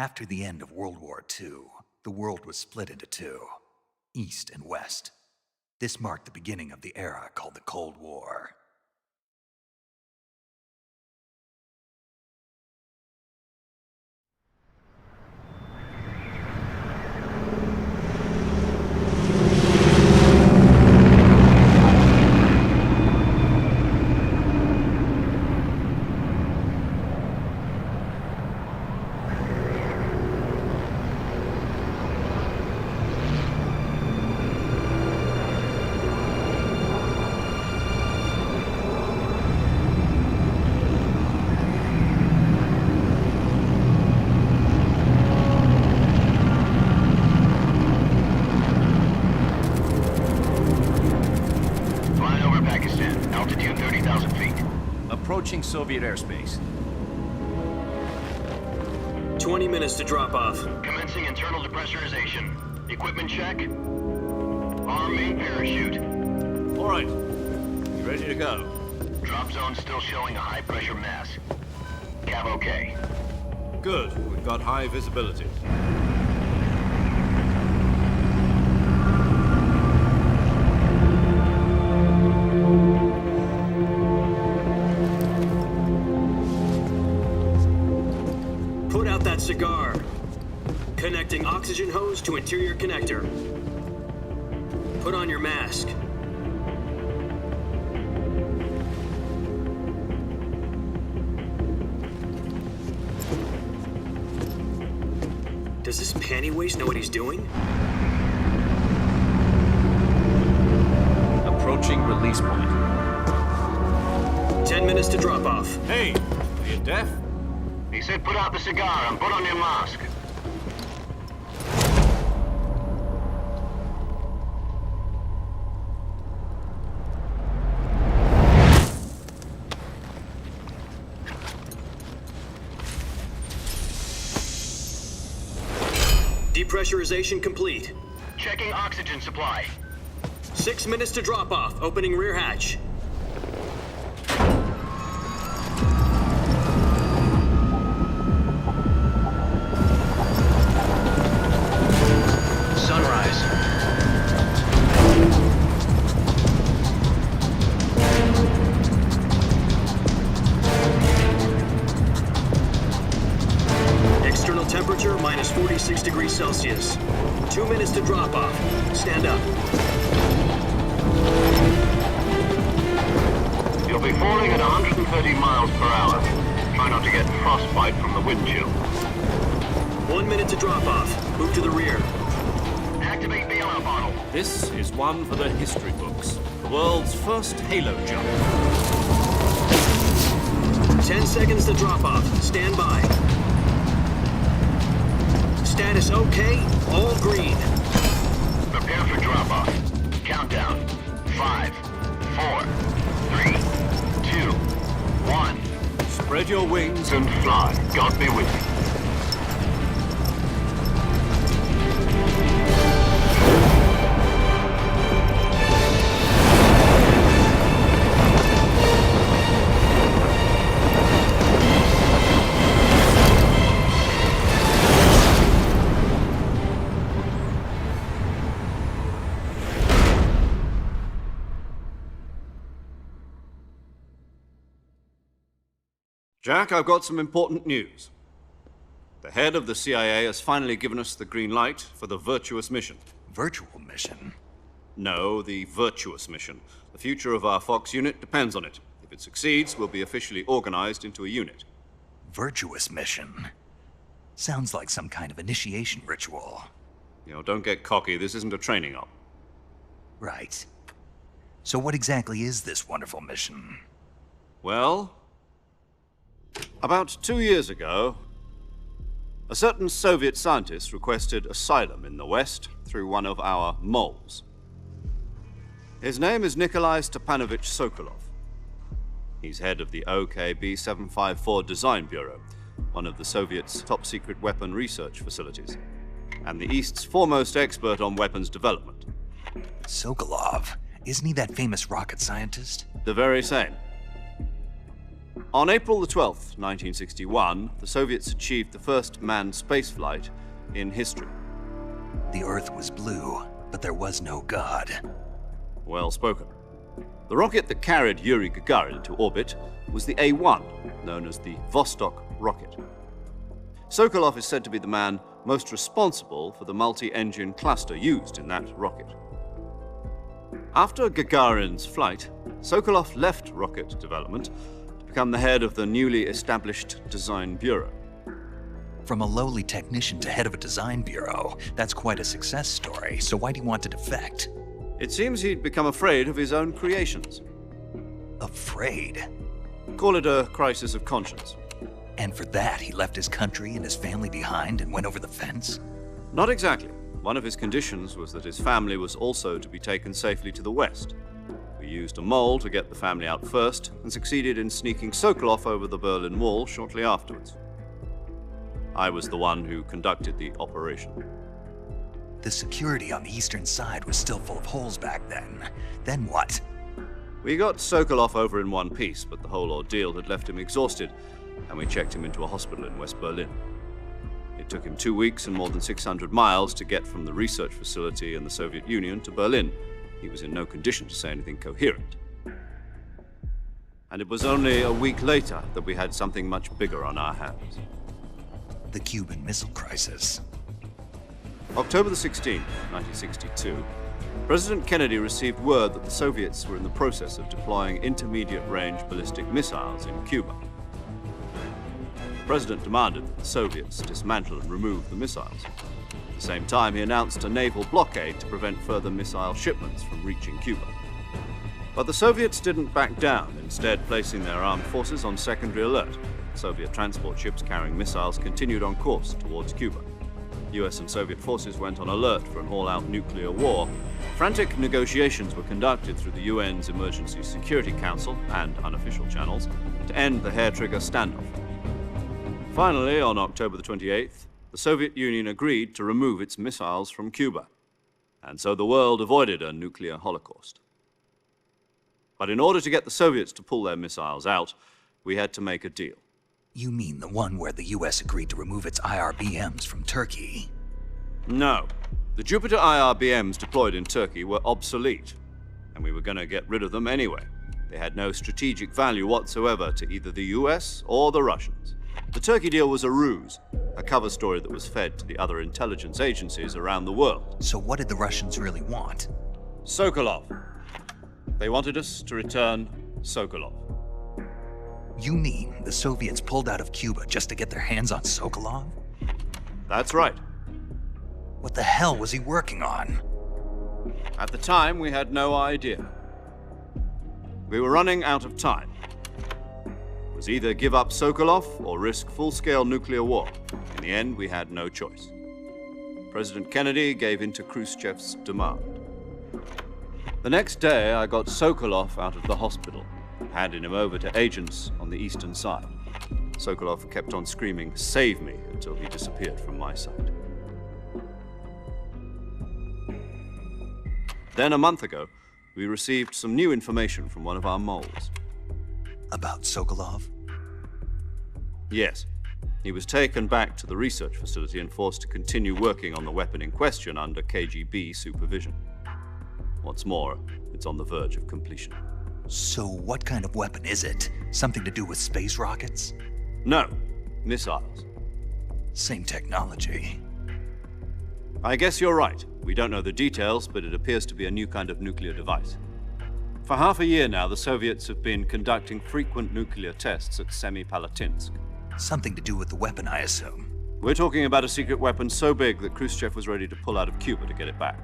After the end of World War II, the world was split into two, East and West. This marked the beginning of the era called the Cold War. Approaching Soviet airspace. 20 minutes to drop off. Commencing internal depressurization. Equipment check. Arm main parachute. All right. You ready to go? Drop zone still showing a high pressure mass. Cav okay. Good. We've got high visibility. Put out that cigar. Connecting oxygen hose to interior connector. Put on your mask. Does this panty waste know what he's doing? Approaching release point. 10 minutes to drop off. Hey, are you deaf? He said put out the cigar and put on your mask. Depressurization complete. Checking oxygen supply. 6 minutes to drop off. Opening rear hatch. Sunrise. External temperature minus 46 degrees Celsius. 2 minutes to drop off. Stand up. You'll be falling at 130 miles per hour. Try not to get frostbite from the wind chill. 1 minute to drop off. Move to the rear. Activate the air bottle. This is one for the history books. The world's first halo jump. 10 seconds to drop off. Stand by. Status okay. All green. Prepare for drop off. Countdown. 5, 4, 3, 2, 1. Spread your wings And fly. God be with you. Jack, I've got some important news. The head of the CIA has finally given us the green light for the virtuous mission. Virtual mission? No, the virtuous mission. The future of our Fox unit depends on it. If it succeeds, we'll be officially organized into a unit. Virtuous mission? Sounds like some kind of initiation ritual. You know, don't get cocky. This isn't a training op. Right. So what exactly is this wonderful mission? Well, about 2 years ago, a certain Soviet scientist requested asylum in the West through one of our moles. His name is Nikolai Stepanovich Sokolov. He's head of the OKB 754 Design Bureau, one of the Soviets' top-secret weapon research facilities, and the East's foremost expert on weapons development. Sokolov? Isn't he that famous rocket scientist? The very same. On April the 12th, 1961, the Soviets achieved the first manned spaceflight in history. The Earth was blue, but there was no God. Well spoken. The rocket that carried Yuri Gagarin into orbit was the A-1, known as the Vostok rocket. Sokolov is said to be the man most responsible for the multi-engine cluster used in that rocket. After Gagarin's flight, Sokolov left rocket development to become the head of the newly established Design Bureau. From a lowly technician to head of a design bureau, that's quite a success story, so why do you want to defect? It seems he'd become afraid of his own creations. Afraid? Call it a crisis of conscience. And for that, he left his country and his family behind and went over the fence? Not exactly. One of his conditions was that his family was also to be taken safely to the west. We used a mole to get the family out first and succeeded in sneaking Sokolov over the Berlin Wall shortly afterwards. I was the one who conducted the operation. The security on the eastern side was still full of holes back then. Then what? We got Sokolov over in one piece, but the whole ordeal had left him exhausted, and we checked him into a hospital in West Berlin. It took him 2 weeks and more than 600 miles to get from the research facility in the Soviet Union to Berlin. He was in no condition to say anything coherent. And it was only a week later that we had something much bigger on our hands. The Cuban Missile Crisis. October the 16th, 1962, President Kennedy received word that the Soviets were in the process of deploying intermediate-range ballistic missiles in Cuba. The President demanded that the Soviets dismantle and remove the missiles. At the same time, he announced a naval blockade to prevent further missile shipments from reaching Cuba. But the Soviets didn't back down, instead placing their armed forces on secondary alert. Soviet transport ships carrying missiles continued on course towards Cuba. US and Soviet forces went on alert for an all-out nuclear war. Frantic negotiations were conducted through the UN's Emergency Security Council and unofficial channels to end the hair-trigger standoff. Finally, on October the 28th, the Soviet Union agreed to remove its missiles from Cuba. And so the world avoided a nuclear holocaust. But in order to get the Soviets to pull their missiles out, we had to make a deal. You mean the one where the US agreed to remove its IRBMs from Turkey? No. The Jupiter IRBMs deployed in Turkey were obsolete, and we were going to get rid of them anyway. They had no strategic value whatsoever to either the US or the Russians. The Turkey deal was a ruse, a cover story that was fed to the other intelligence agencies around the world. So what did the Russians really want? Sokolov. They wanted us to return Sokolov. You mean the Soviets pulled out of Cuba just to get their hands on Sokolov? That's right. What the hell was he working on? At the time, we had no idea. We were running out of time. It was either give up Sokolov or risk full-scale nuclear war. In the end, we had no choice. President Kennedy gave in to Khrushchev's demand. The next day, I got Sokolov out of the hospital, handing him over to agents on the eastern side. Sokolov kept on screaming, "Save me," until he disappeared from my sight. Then a month ago, we received some new information from one of our moles. About Sokolov? Yes. He was taken back to the research facility and forced to continue working on the weapon in question under KGB supervision. What's more, it's on the verge of completion. So what kind of weapon is it? Something to do with space rockets? No, missiles. Same technology. I guess you're right. We don't know the details, but it appears to be a new kind of nuclear device. For half a year now, the Soviets have been conducting frequent nuclear tests at Semipalatinsk. Something to do with the weapon, I assume. We're talking about a secret weapon so big that Khrushchev was ready to pull out of Cuba to get it back.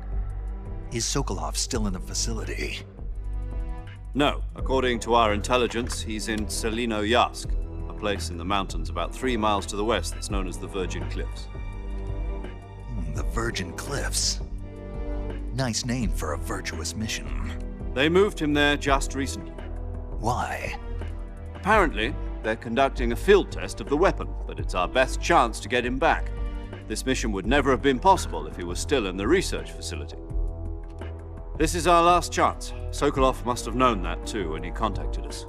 Is Sokolov still in the facility? No. According to our intelligence, he's in Selinoyarsk, a place in the mountains about 3 miles to the west that's known as the Virgin Cliffs. The Virgin Cliffs. Nice name for a virtuous mission. They moved him there just recently. Why? Apparently, they're conducting a field test of the weapon, but it's our best chance to get him back. This mission would never have been possible if he was still in the research facility. This is our last chance. Sokolov must have known that too when he contacted us.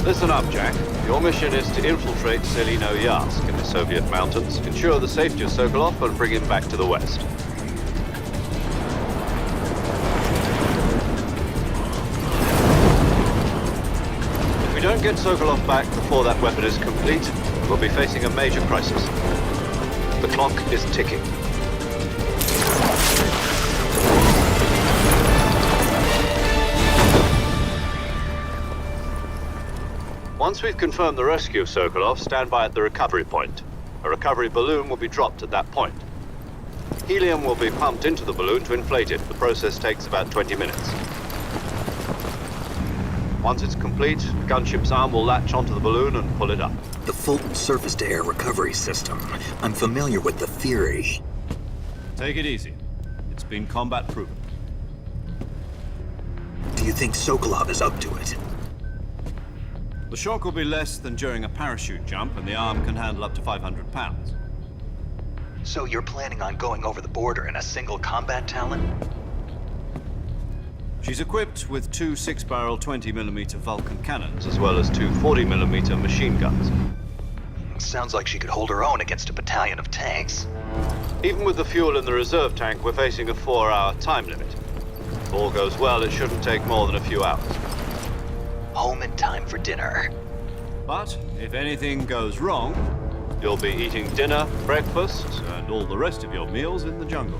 Listen up, Jack. Your mission is to infiltrate Selino-Yarsk in the Soviet mountains, ensure the safety of Sokolov, and bring him back to the West. If we don't get Sokolov back before that weapon is complete, we'll be facing a major crisis. The clock is ticking. Once we've confirmed the rescue of Sokolov, stand by at the recovery point. A recovery balloon will be dropped at that point. Helium will be pumped into the balloon to inflate it. The process takes about 20 minutes. Once it's complete, the gunship's arm will latch onto the balloon and pull it up. The Fulton surface-to-air recovery system. I'm familiar with the theory. Take it easy. It's been combat-proven. Do you think Sokolov is up to it? The shock will be less than during a parachute jump, and the arm can handle up to 500 pounds. So you're planning on going over the border in a single combat Talon? She's equipped with two 6-barrel 20mm Vulcan cannons, as well as two 40mm machine guns. Sounds like she could hold her own against a battalion of tanks. Even with the fuel in the reserve tank, we're facing a 4-hour time limit. If all goes well, it shouldn't take more than a few hours. Home in time for dinner. But if anything goes wrong, you'll be eating dinner, breakfast, and all the rest of your meals in the jungle.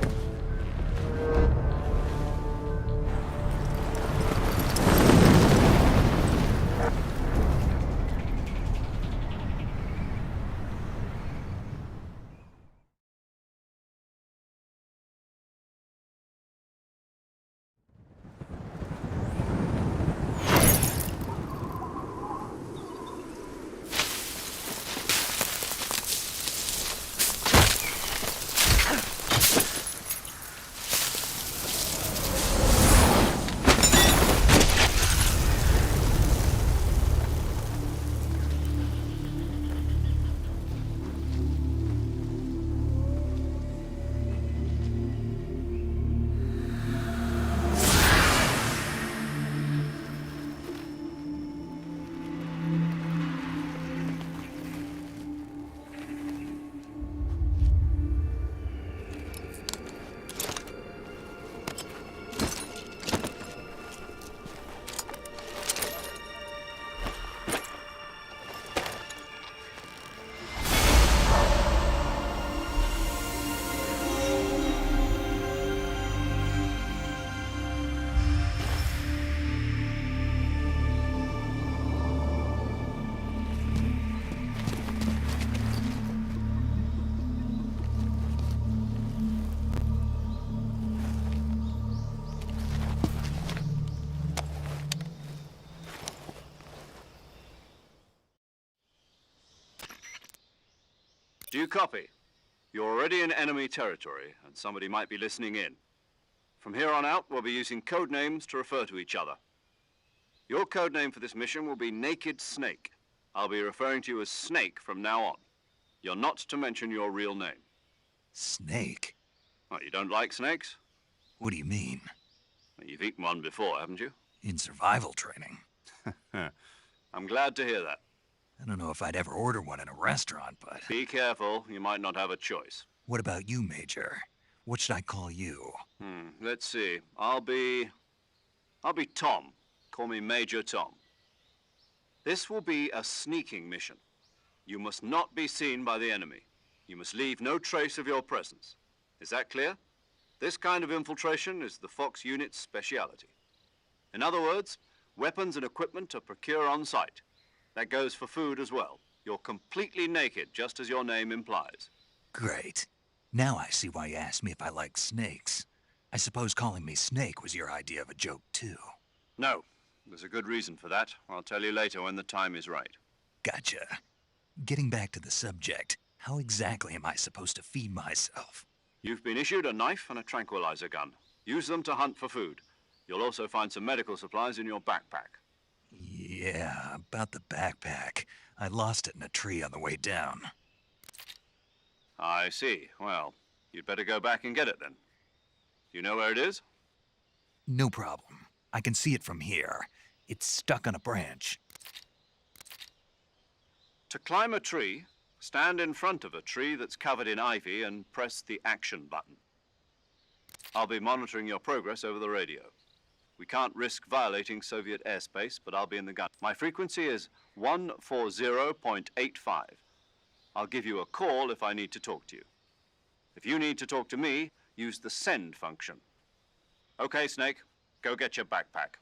Do you copy? You're already in enemy territory, and somebody might be listening in. From here on out, we'll be using code names to refer to each other. Your code name for this mission will be Naked Snake. I'll be referring to you as Snake from now on. You're not to mention your real name. Snake? What, you don't like snakes? What do you mean? Well, you've eaten one before, haven't you? In survival training. I'm glad to hear that. I don't know if I'd ever order one in a restaurant, but... Be careful, you might not have a choice. What about you, Major? What should I call you? Let's see. I'll be Tom. Call me Major Tom. This will be a sneaking mission. You must not be seen by the enemy. You must leave no trace of your presence. Is that clear? This kind of infiltration is the Fox unit's speciality. In other words, weapons and equipment are procured on site. That goes for food as well. You're completely naked, just as your name implies. Great. Now I see why you asked me if I like snakes. I suppose calling me Snake was your idea of a joke, too. No. There's a good reason for that. I'll tell you later when the time is right. Gotcha. Getting back to the subject, how exactly am I supposed to feed myself? You've been issued a knife and a tranquilizer gun. Use them to hunt for food. You'll also find some medical supplies in your backpack. Yeah, about the backpack. I lost it in a tree on the way down. I see. Well, you'd better go back and get it then. You know where it is? No problem. I can see it from here. It's stuck on a branch. To climb a tree, stand in front of a tree that's covered in ivy and press the action button. I'll be monitoring your progress over the radio. We can't risk violating Soviet airspace, but I'll be in the gun. My frequency is 140.85. I'll give you a call if I need to talk to you. If you need to talk to me, use the send function. Okay, Snake, go get your backpack.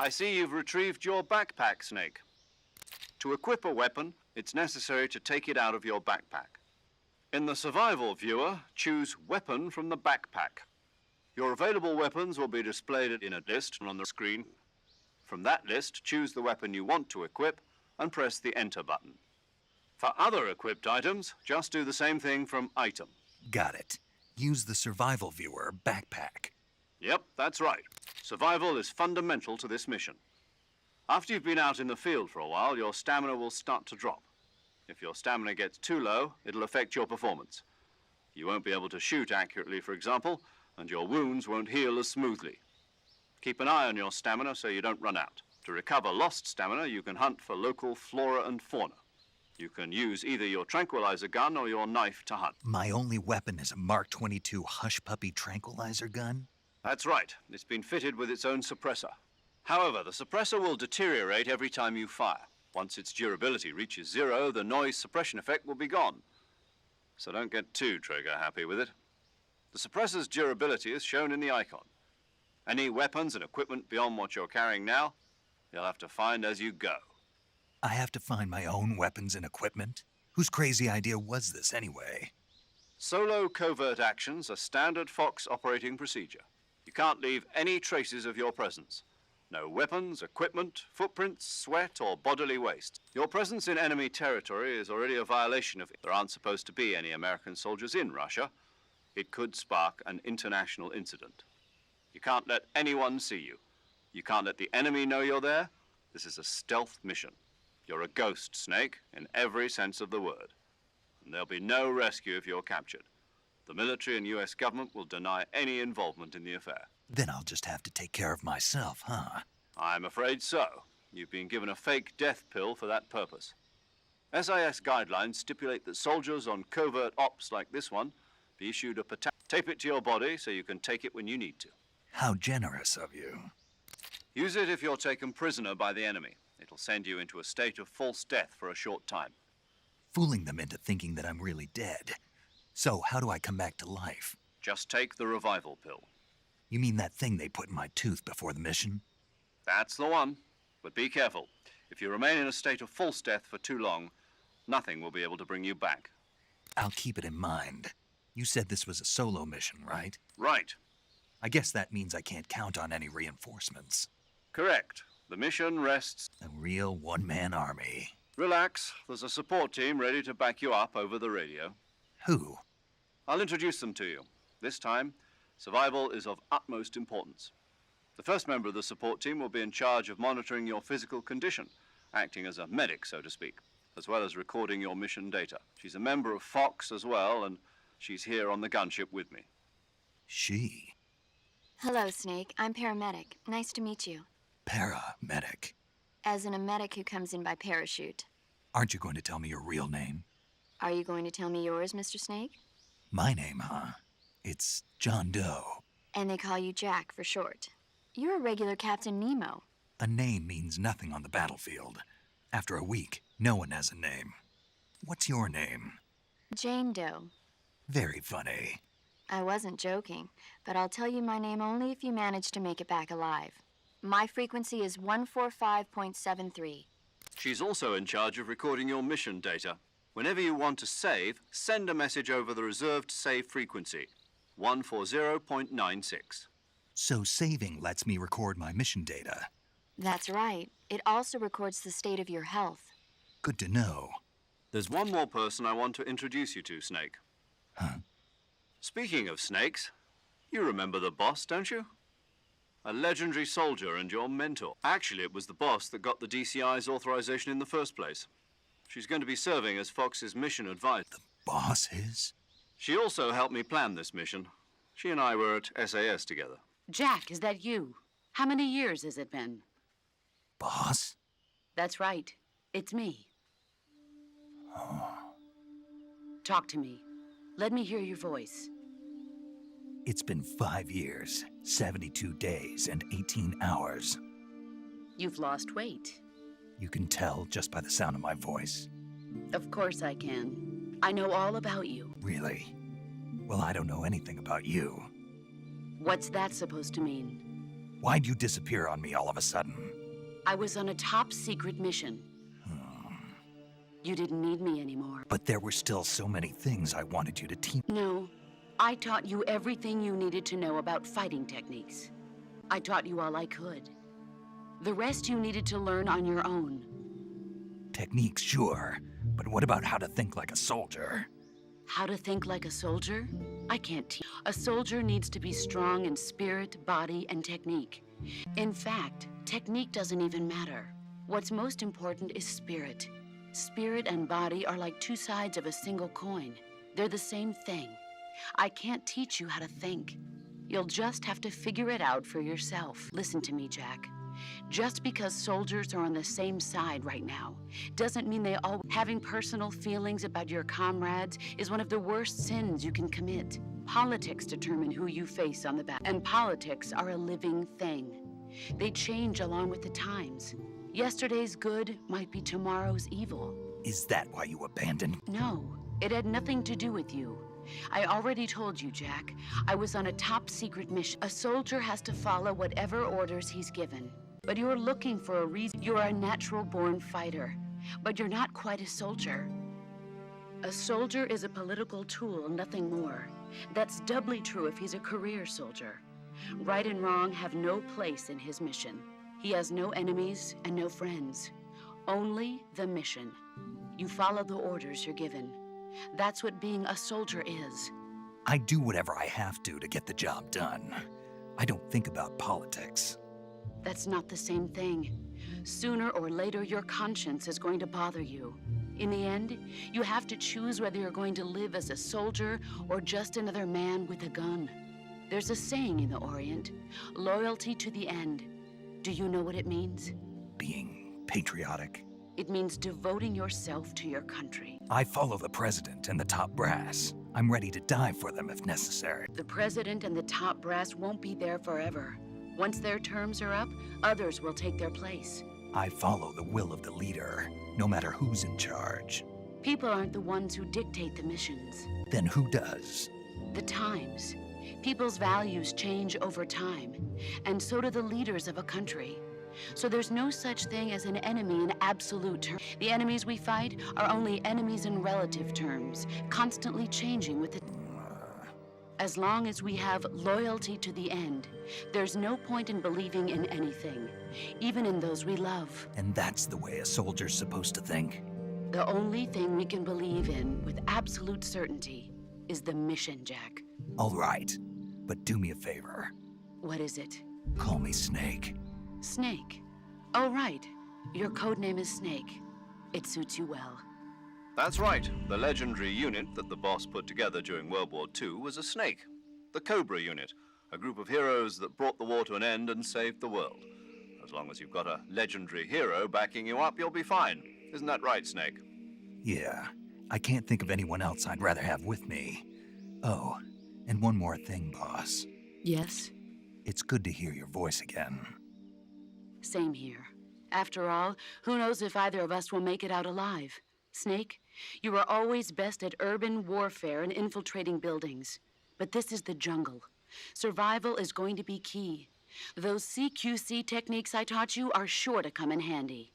I see you've retrieved your backpack, Snake. To equip a weapon, it's necessary to take it out of your backpack. In the survival viewer, choose Weapon from the backpack. Your available weapons will be displayed in a list on the screen. From that list, choose the weapon you want to equip and press the Enter button. For other equipped items, just do the same thing from Item. Got it. Use the survival viewer backpack. Yep, that's right. Survival is fundamental to this mission. After you've been out in the field for a while, your stamina will start to drop. If your stamina gets too low, it'll affect your performance. You won't be able to shoot accurately, for example, and your wounds won't heal as smoothly. Keep an eye on your stamina so you don't run out. To recover lost stamina, you can hunt for local flora and fauna. You can use either your tranquilizer gun or your knife to hunt. My only weapon is a Mark 22 Hush Puppy tranquilizer gun? That's right. It's been fitted with its own suppressor. However, the suppressor will deteriorate every time you fire. Once its durability reaches 0, the noise suppression effect will be gone. So don't get too trigger-happy with it. The suppressor's durability is shown in the icon. Any weapons and equipment beyond what you're carrying now, you'll have to find as you go. I have to find my own weapons and equipment? Whose crazy idea was this anyway? Solo covert actions are standard Fox operating procedure. You can't leave any traces of your presence. No weapons, equipment, footprints, sweat, or bodily waste. Your presence in enemy territory is already a violation of... There aren't supposed to be any American soldiers in Russia. It could spark an international incident. You can't let anyone see you. You can't let the enemy know you're there. This is a stealth mission. You're a ghost, Snake, in every sense of the word. And there'll be no rescue if you're captured. The military and US government will deny any involvement in the affair. Then I'll just have to take care of myself, huh? I'm afraid so. You've been given a fake death pill for that purpose. SIS guidelines stipulate that soldiers on covert ops like this one be issued a tape it to your body so you can take it when you need to. How generous of you. Use it if you're taken prisoner by the enemy. It'll send you into a state of false death for a short time. Fooling them into thinking that I'm really dead. So how do I come back to life? Just take the revival pill. You mean that thing they put in my tooth before the mission? That's the one. But be careful. If you remain in a state of false death for too long, nothing will be able to bring you back. I'll keep it in mind. You said this was a solo mission, right? Right. I guess that means I can't count on any reinforcements. Correct. The mission rests... A real one-man army. Relax. There's a support team ready to back you up over the radio. Who? I'll introduce them to you. This time, survival is of utmost importance. The first member of the support team will be in charge of monitoring your physical condition, acting as a medic, so to speak, as well as recording your mission data. She's a member of Fox as well, and she's here on the gunship with me. She? Hello, Snake. I'm paramedic. Nice to meet you. Paramedic. As in a medic who comes in by parachute. Aren't you going to tell me your real name? Are you going to tell me yours, Mr. Snake? My name, huh? It's John Doe. And they call you Jack for short. You're a regular Captain Nemo. A name means nothing on the battlefield. After a week, no one has a name. What's your name? Jane Doe. Very funny. I wasn't joking, but I'll tell you my name only if you manage to make it back alive. My frequency is 145.73. She's also in charge of recording your mission data. Whenever you want to save, send a message over the reserved save frequency, 140.96. So saving lets me record my mission data. That's right. It also records the state of your health. Good to know. There's one more person I want to introduce you to, Snake. Huh? Speaking of snakes, you remember the boss, don't you? A legendary soldier and your mentor. Actually, it was the boss that got the DCI's authorization in the first place. She's going to be serving as Fox's mission advisor. The boss is? She also helped me plan this mission. She and I were at SAS together. Jack, is that you? How many years has it been? Boss? That's right. It's me. Oh. Talk to me. Let me hear your voice. It's been 5 years, 72 days, and 18 hours. You've lost weight. You can tell just by the sound of my voice. Of course I can. I know all about you. Really? Well, I don't know anything about you. What's that supposed to mean? Why'd you disappear on me all of a sudden? I was on a top-secret mission. You didn't need me anymore. But there were still so many things I wanted you to teach. No. I taught you everything you needed to know about fighting techniques. I taught you all I could. The rest you needed to learn on your own. Techniques, sure. But what about how to think like a soldier? How to think like a soldier? I can't teach. A soldier needs to be strong in spirit, body, and technique. In fact, technique doesn't even matter. What's most important is spirit. Spirit and body are like two sides of a single coin. They're the same thing. I can't teach you how to think. You'll just have to figure it out for yourself. Listen to me, Jack. Just because soldiers are on the same side right now doesn't mean they all... Having personal feelings about your comrades is one of the worst sins you can commit. Politics determine who you face on the back, and politics are a living thing. They change along with the times. Yesterday's good might be tomorrow's evil. Is that why you abandoned? No, it had nothing to do with you. I already told you, Jack. I was on a top-secret mission. A soldier has to follow whatever orders he's given. But you're looking for a reason. You're a natural-born fighter, but you're not quite a soldier. A soldier is a political tool, nothing more. That's doubly true if he's a career soldier. Right and wrong have no place in his mission. He has no enemies and no friends. Only the mission. You follow the orders you're given. That's what being a soldier is. I do whatever I have to get the job done. I don't think about politics. That's not the same thing. Sooner or later, your conscience is going to bother you. In the end, you have to choose whether you're going to live as a soldier or just another man with a gun. There's a saying in the Orient, loyalty to the end. Do you know what it means? Being patriotic. It means devoting yourself to your country. I follow the president and the top brass. I'm ready to die for them if necessary. The president and the top brass won't be there forever. Once their terms are up, others will take their place. I follow the will of the leader, no matter who's in charge. People aren't the ones who dictate the missions. Then who does? The times. People's values change over time, and so do the leaders of a country. So there's no such thing as an enemy in absolute terms. The enemies we fight are only enemies in relative terms, constantly changing with it. As long as we have loyalty to the end, there's no point in believing in anything, even in those we love. And that's the way a soldier's supposed to think? The only thing we can believe in with absolute certainty is the mission, Jack. All right, but do me a favor. What is it? Call me Snake. Snake. Oh, right. Your code name is Snake. It suits you well. That's right. The legendary unit that the boss put together during World War II was a snake. The Cobra unit, a group of heroes that brought the war to an end and saved the world. As long as you've got a legendary hero backing you up, you'll be fine. Isn't that right, Snake? Yeah, I can't think of anyone else I'd rather have with me. Oh, and one more thing, boss. Yes? It's good to hear your voice again. Same here. After all, who knows if either of us will make it out alive? Snake, you were always best at urban warfare and infiltrating buildings. But this is the jungle. Survival is going to be key. Those CQC techniques I taught you are sure to come in handy.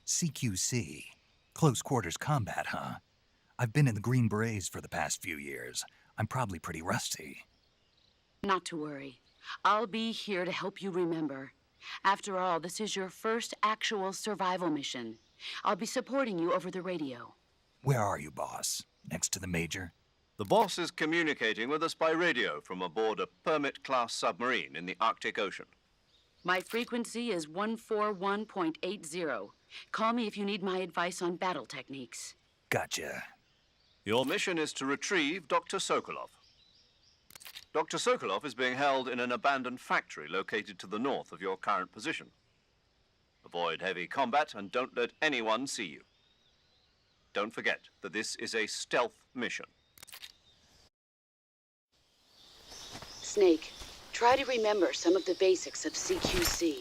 CQC? Close quarters combat, huh? I've been in the Green Berets for the past few years. I'm probably pretty rusty. Not to worry. I'll be here to help you remember. After all, this is your first actual survival mission. I'll be supporting you over the radio. Where are you, boss? Next to the Major? The boss is communicating with us by radio from aboard a Permit-class submarine in the Arctic Ocean. My frequency is 141.80. Call me if you need my advice on battle techniques. Gotcha. Your mission is to retrieve Dr. Sokolov. Dr. Sokolov is being held in an abandoned factory located to the north of your current position. Avoid heavy combat and don't let anyone see you. Don't forget that this is a stealth mission. Snake, try to remember some of the basics of CQC.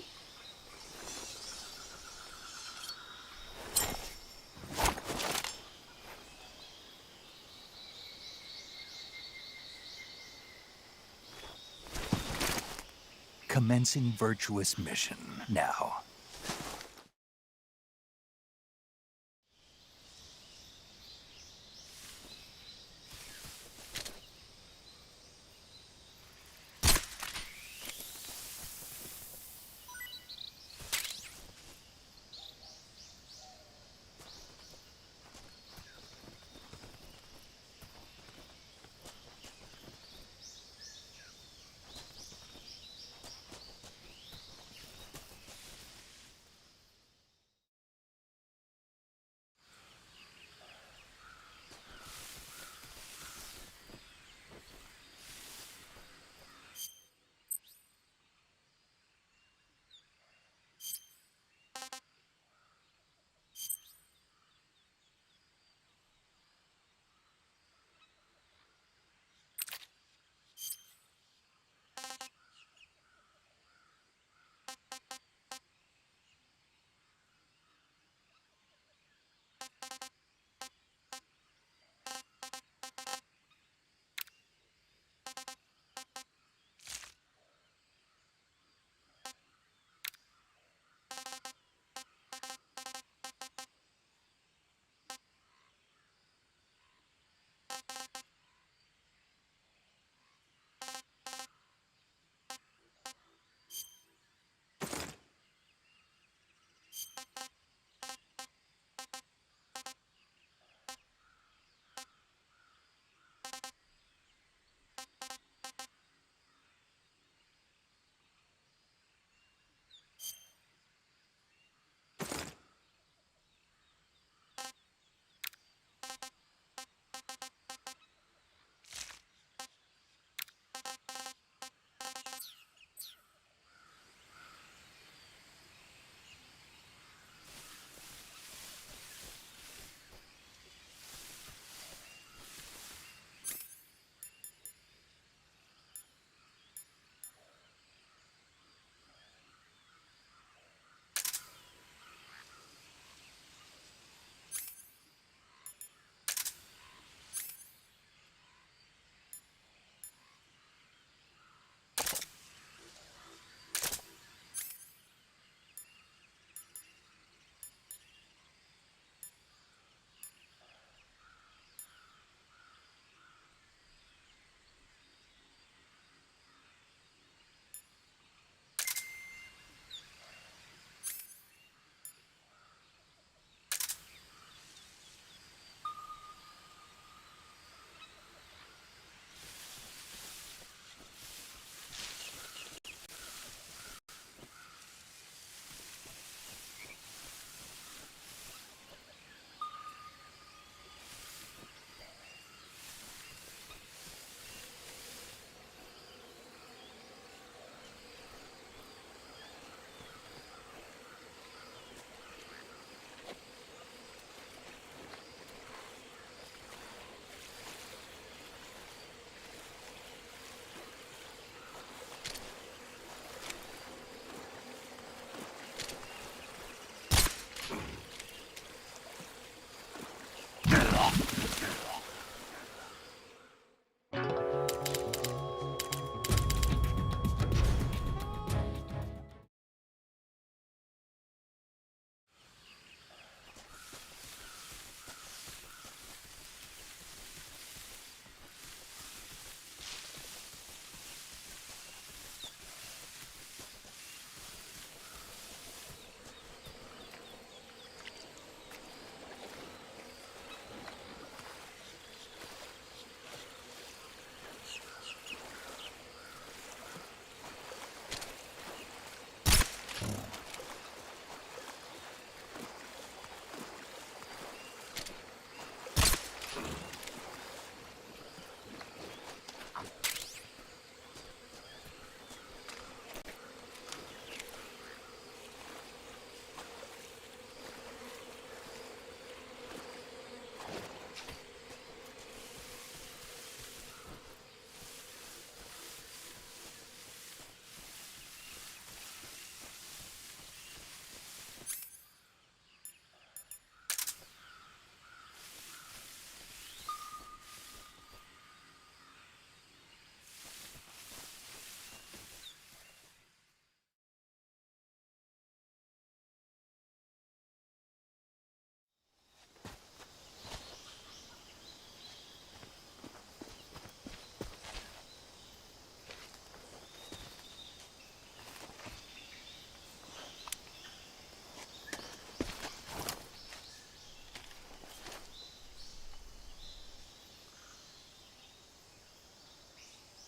Commencing virtuous mission now.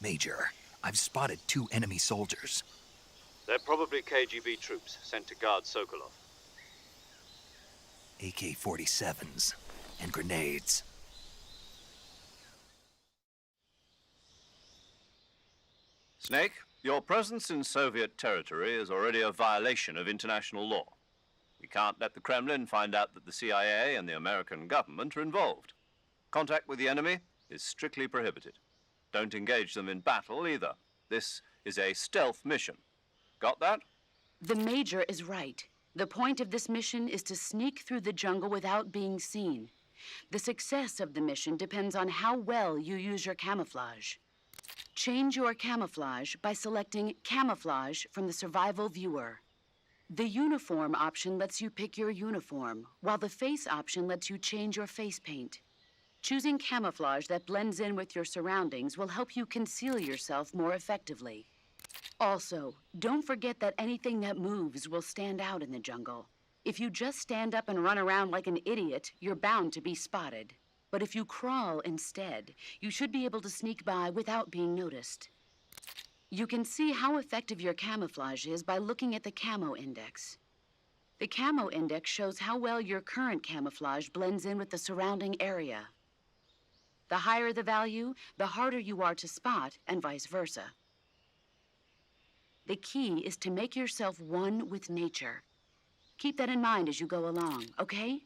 Major, I've spotted 2 enemy soldiers. They're probably KGB troops sent to guard Sokolov. AK-47s and grenades. Snake, your presence in Soviet territory is already a violation of international law. We can't let the Kremlin find out that the CIA and the American government are involved. Contact with the enemy is strictly prohibited. Don't engage them in battle either. This is a stealth mission. Got that? The Major is right. The point of this mission is to sneak through the jungle without being seen. The success of the mission depends on how well you use your camouflage. Change your camouflage by selecting Camouflage from the Survival Viewer. The Uniform option lets you pick your uniform, while the Face option lets you change your face paint. Choosing camouflage that blends in with your surroundings will help you conceal yourself more effectively. Also, don't forget that anything that moves will stand out in the jungle. If you just stand up and run around like an idiot, you're bound to be spotted. But if you crawl instead, you should be able to sneak by without being noticed. You can see how effective your camouflage is by looking at the Camo Index. The Camo Index shows how well your current camouflage blends in with the surrounding area. The higher the value, the harder you are to spot, and vice versa. The key is to make yourself one with nature. Keep that in mind as you go along, okay?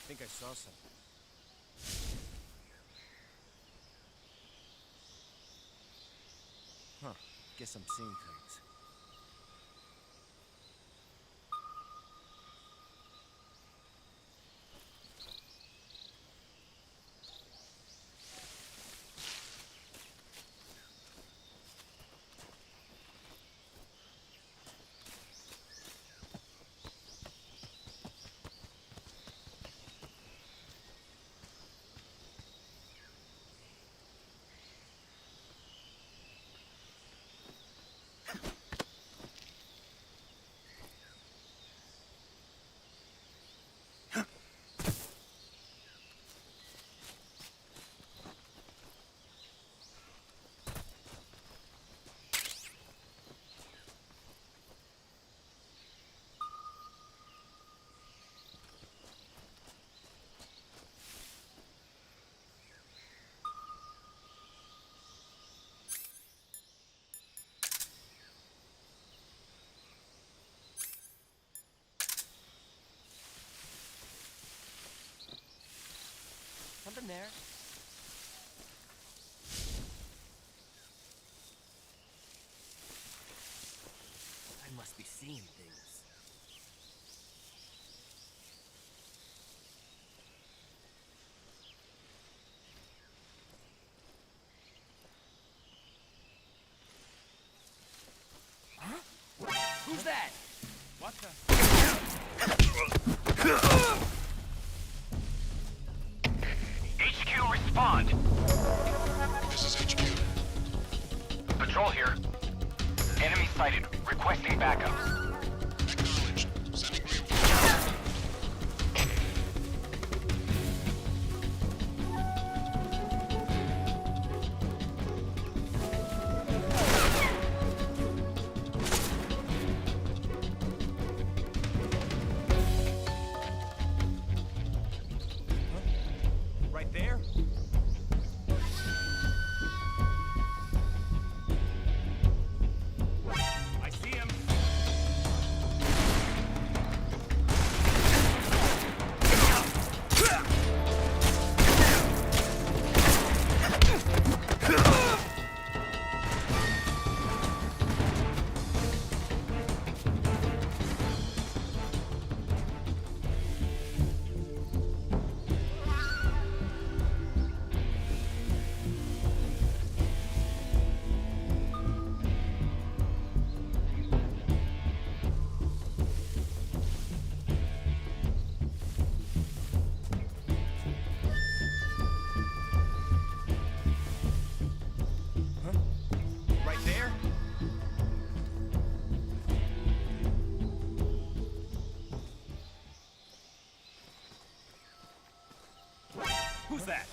I think I saw something. Huh. Guess I'm seeing things. Something there. be seeing things. Huh? Who's that? What the? HQ, respond. This is HQ. Patrol here. Enemy sighted. Requesting backup. Acknowledged. Sending reinforcements. Right there? I see him. Right there? Who's that?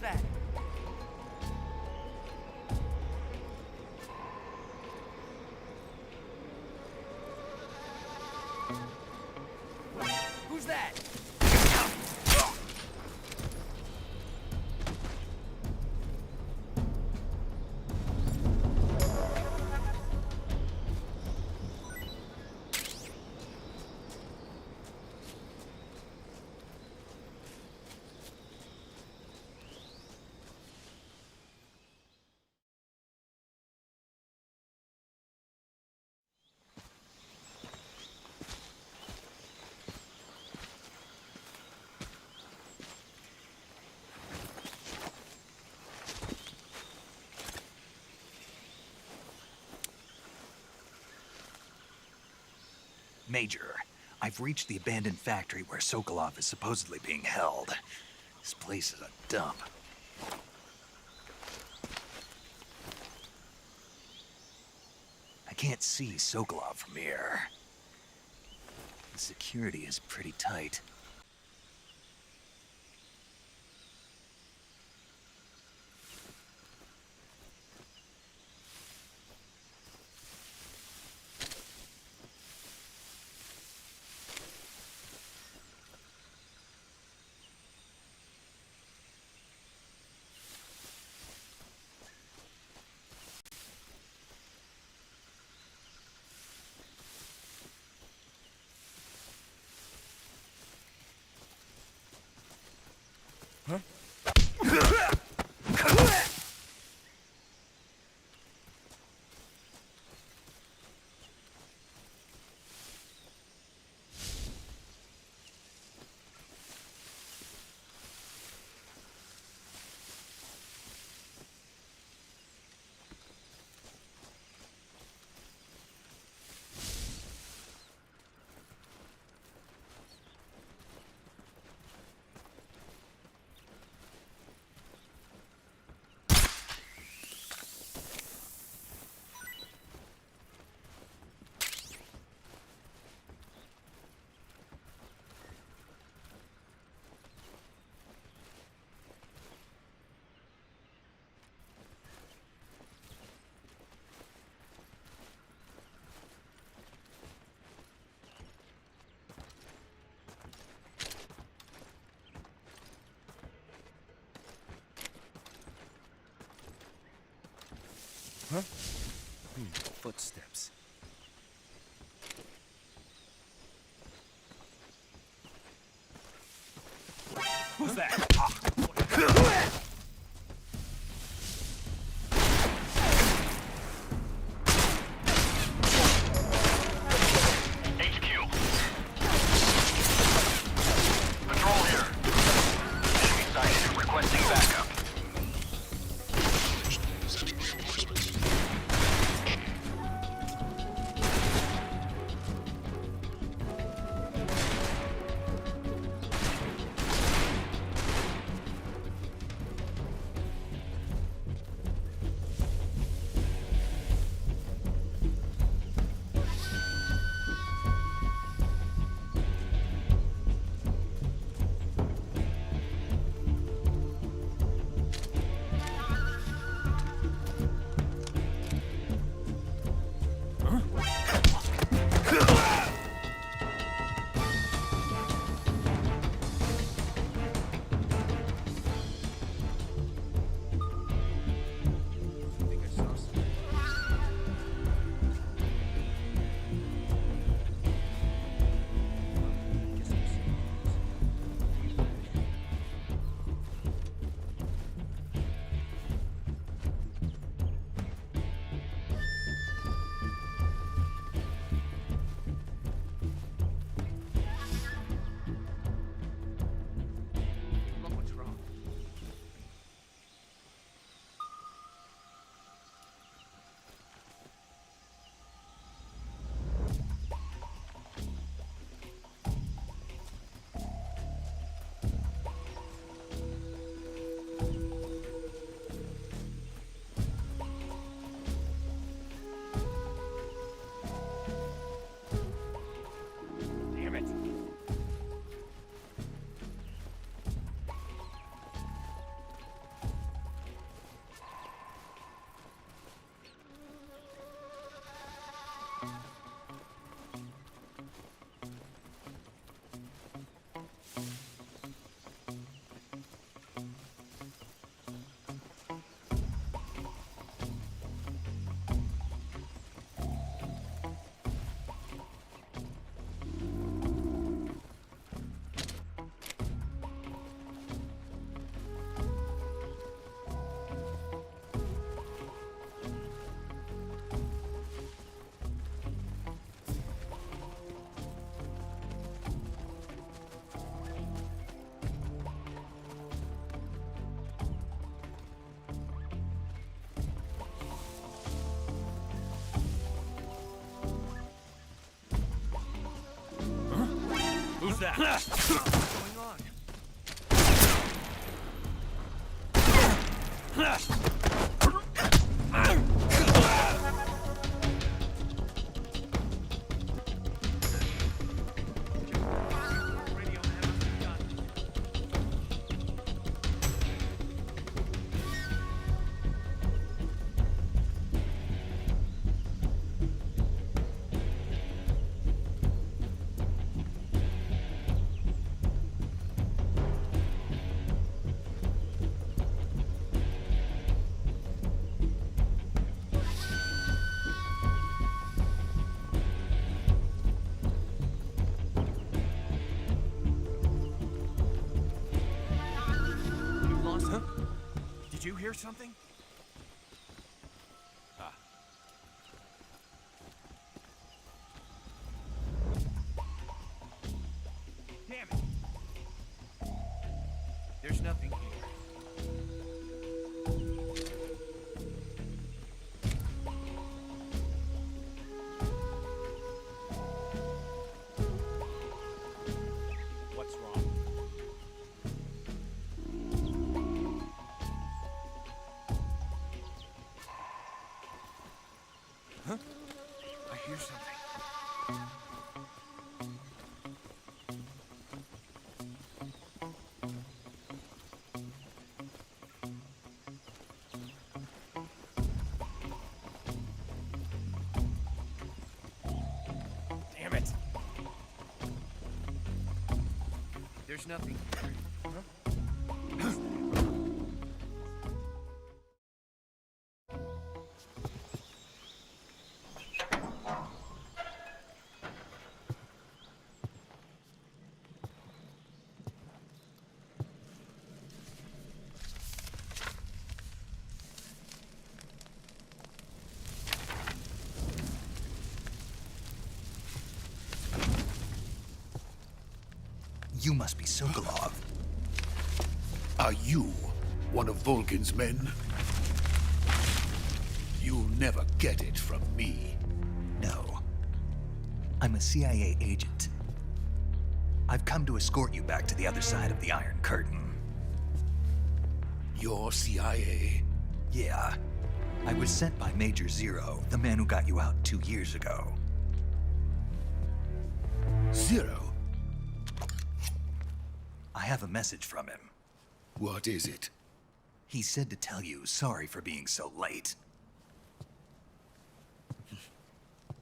that? Who's that? Major, I've reached the abandoned factory where Sokolov is supposedly being held. This place is a dump. I can't see Sokolov from here. The security is pretty tight. Huh? Footsteps. Who's that? HQ. Patrol here. Enemy sighted. Requesting backup. Sending reinforcements. What's going on? Huh? Did you hear something? Ah. Damn it. There's nothing here. What's wrong? Huh? I hear something. Damn it. There's nothing here. Huh? You must be Sokolov. Are you one of Volgin's men? You'll never get it from me. No. I'm a CIA agent. I've come to escort you back to the other side of the Iron Curtain. You're CIA? Yeah. I was sent by Major Zero, the man who got you out 2 years ago. Zero? I have a message from him. What is it? He said to tell you sorry for being so late.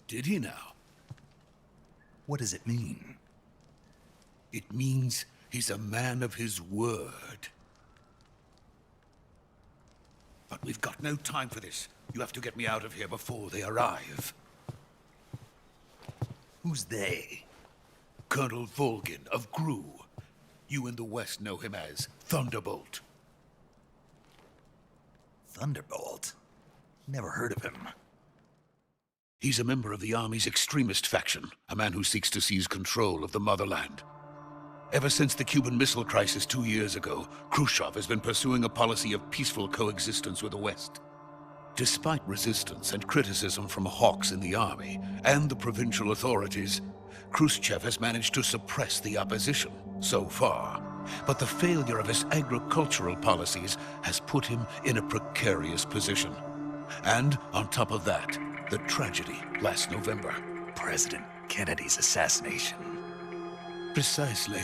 Did he now? What does it mean? It means he's a man of his word. But we've got no time for this. You have to get me out of here before they arrive. Who's they? Colonel Volgin of GRU. You in the West know him as Thunderbolt. Thunderbolt? Never heard of him. He's a member of the Army's extremist faction, a man who seeks to seize control of the motherland. Ever since the Cuban Missile Crisis 2 years ago, Khrushchev has been pursuing a policy of peaceful coexistence with the West. Despite resistance and criticism from hawks in the army and the provincial authorities, Khrushchev has managed to suppress the opposition so far. But the failure of his agricultural policies has put him in a precarious position. And on top of that, the tragedy last November. President Kennedy's assassination. Precisely.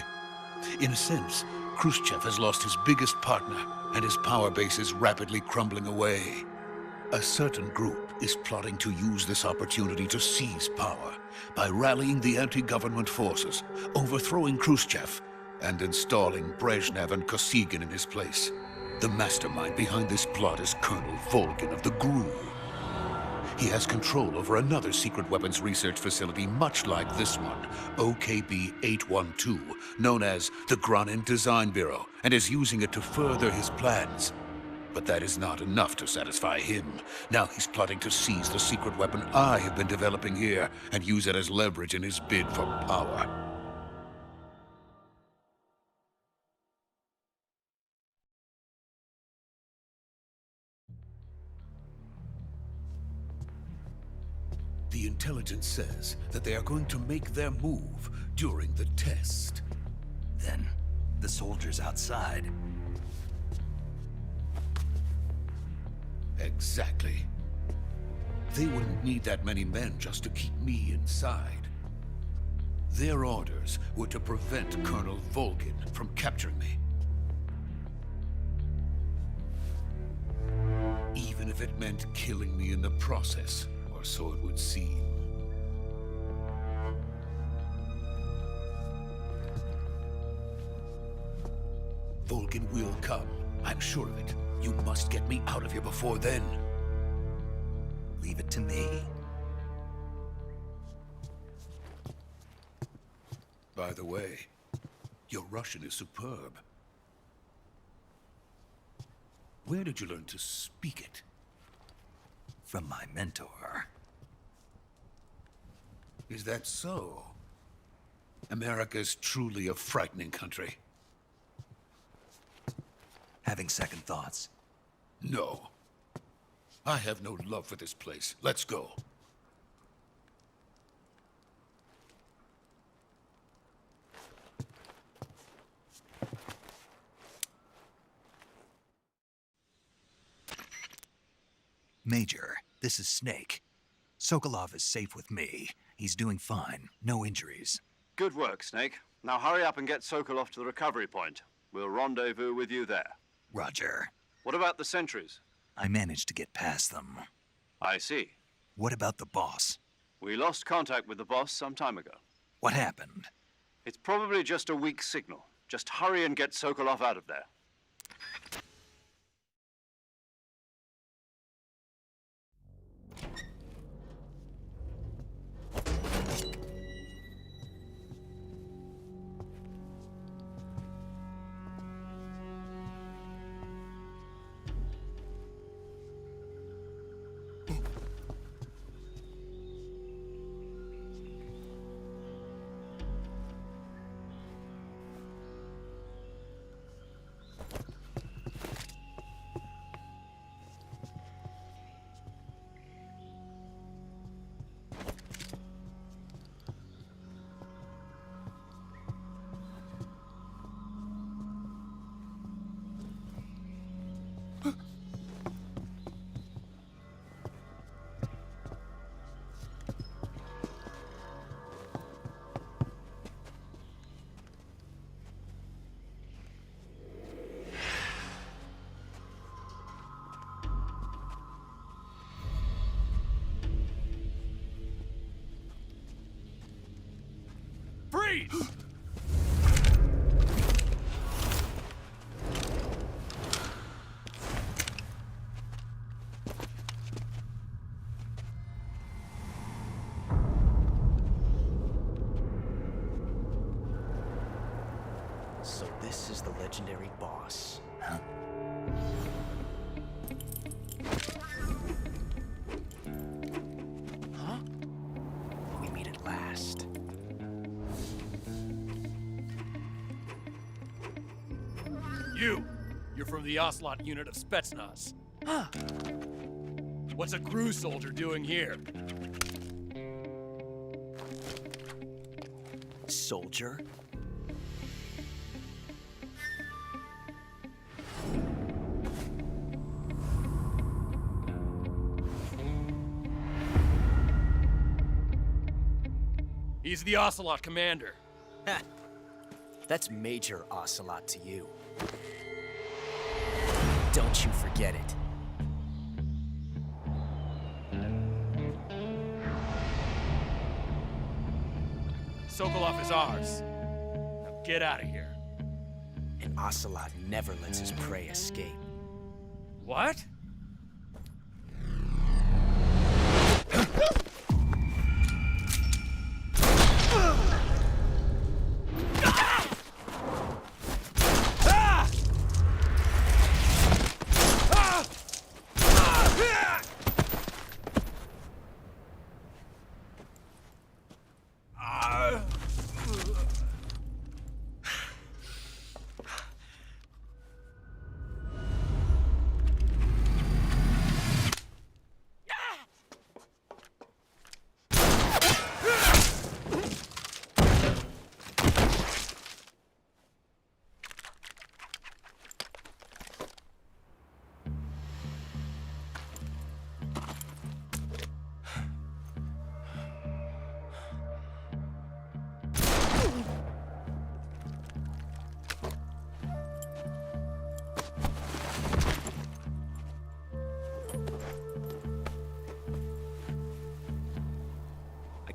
In a sense, Khrushchev has lost his biggest partner, and his power base is rapidly crumbling away. A certain group is plotting to use this opportunity to seize power by rallying the anti-government forces, overthrowing Khrushchev, and installing Brezhnev and Kosygin in his place. The mastermind behind this plot is Colonel Volgin of the GRU. He has control over another secret weapons research facility much like this one, OKB-812, known as the Granin Design Bureau, and is using it to further his plans. But that is not enough to satisfy him. Now he's plotting to seize the secret weapon I have been developing here and use it as leverage in his bid for power. The intelligence says that they are going to make their move during the test. Then, the soldiers outside. Exactly. They wouldn't need that many men just to keep me inside. Their orders were to prevent Colonel Volgin from capturing me. Even if it meant killing me in the process, or so it would seem. Volgin will come. I'm sure of it. You must get me out of here before then. Leave it to me. By the way, your Russian is superb. Where did you learn to speak it? From my mentor. Is that so? America's truly a frightening country. Having second thoughts? No. I have no love for this place. Let's go. Major, this is Snake. Sokolov is safe with me. He's doing fine. No injuries. Good work, Snake. Now hurry up and get Sokolov to the recovery point. We'll rendezvous with you there. Roger. What about the sentries? I managed to get past them. I see. What about the boss? We lost contact with the boss some time ago. What happened? It's probably just a weak signal. Just hurry and get Sokolov out of there. Freeze! So this is the legendary boss. Huh? Huh? We meet at last. You're from the Ocelot unit of Spetsnaz. Huh. What's a crew soldier doing here? Soldier? He's the Ocelot commander. Ha! That's Major Ocelot to you. Don't you forget it. Sokolov is ours. Now get out of here. And Ocelot never lets his prey escape. What?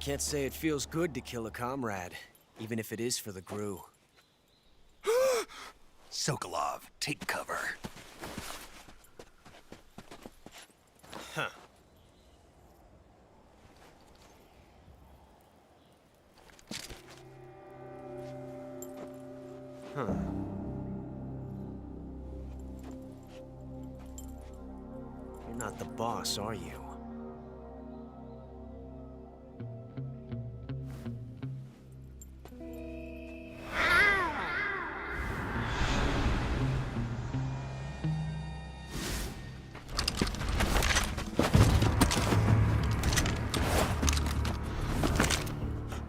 Can't say it feels good to kill a comrade, even if it is for the GRU. Sokolov, take cover. Huh. Huh. You're not the boss, are you?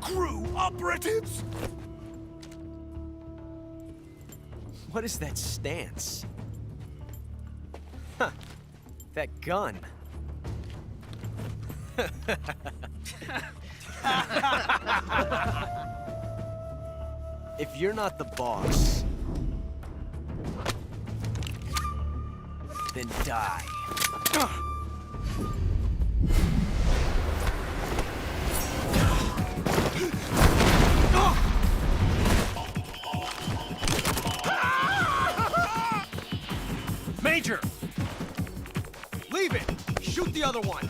GRU operatives! What is that stance? Huh. That gun. If you're not the boss, then die. Major! Leave it! Shoot the other one!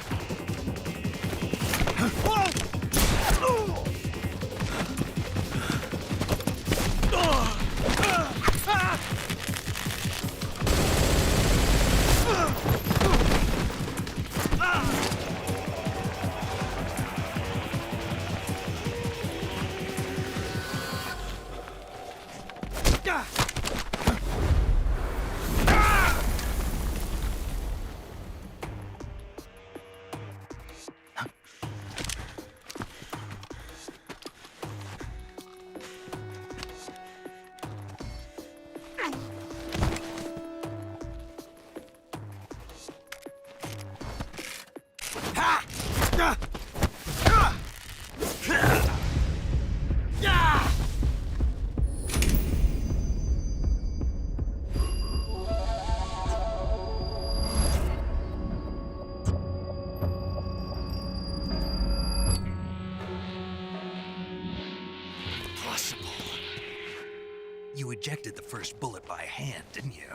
You ejected the first bullet by hand, didn't you?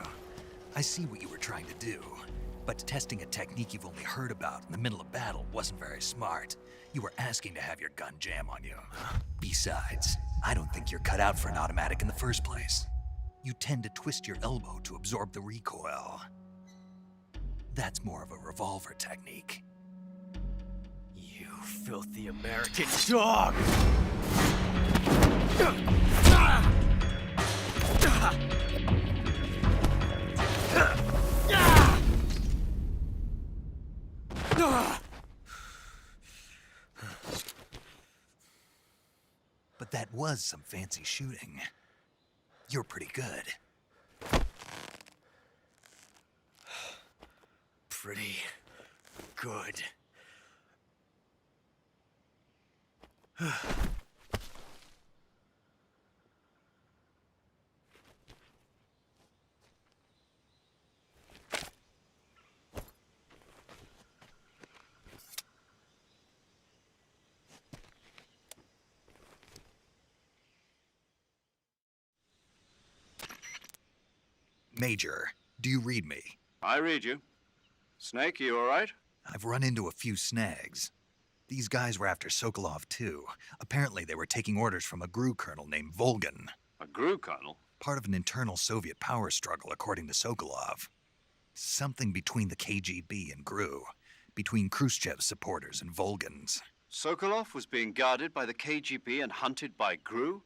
I see what you were trying to do. But testing a technique you've only heard about in the middle of battle wasn't very smart. You were asking to have your gun jam on you. Besides, I don't think you're cut out for an automatic in the first place. You tend to twist your elbow to absorb the recoil. That's more of a revolver technique. You filthy American dog! But that was some fancy shooting. You're pretty good. Pretty good. Major, do you read me? I read you. Snake, you all right? I've run into a few snags. These guys were after Sokolov too. Apparently they were taking orders from a GRU colonel named Volgan. A GRU colonel? Part of an internal Soviet power struggle, according to Sokolov. Something between the KGB and GRU. Between Khrushchev's supporters and Volgan's. Sokolov was being guarded by the KGB and hunted by GRU?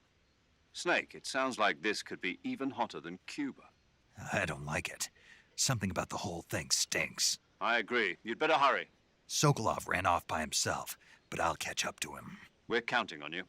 Snake, it sounds like this could be even hotter than Cuba. I don't like it. Something about the whole thing stinks. I agree. You'd better hurry. Sokolov ran off by himself, but I'll catch up to him. We're counting on you.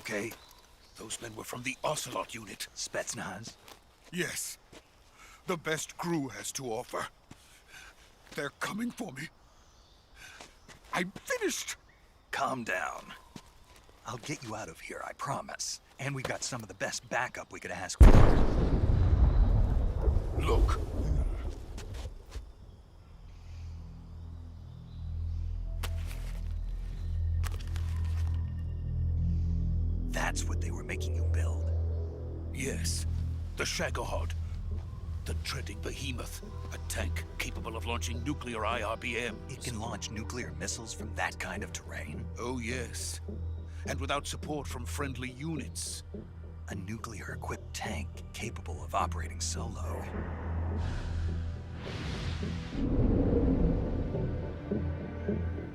okay? Those men were from the Ocelot unit. Spetsnaz? Yes. The best crew has to offer. They're coming for me. I'm finished! Calm down. I'll get you out of here, I promise. And we got some of the best backup we could ask for. Look. That's what they were making you build? Yes. The Shagohod. The treading behemoth. A tank capable of launching nuclear IRBMs. It can launch nuclear missiles from that kind of terrain? Oh, yes. And without support from friendly units. A nuclear-equipped tank capable of operating solo.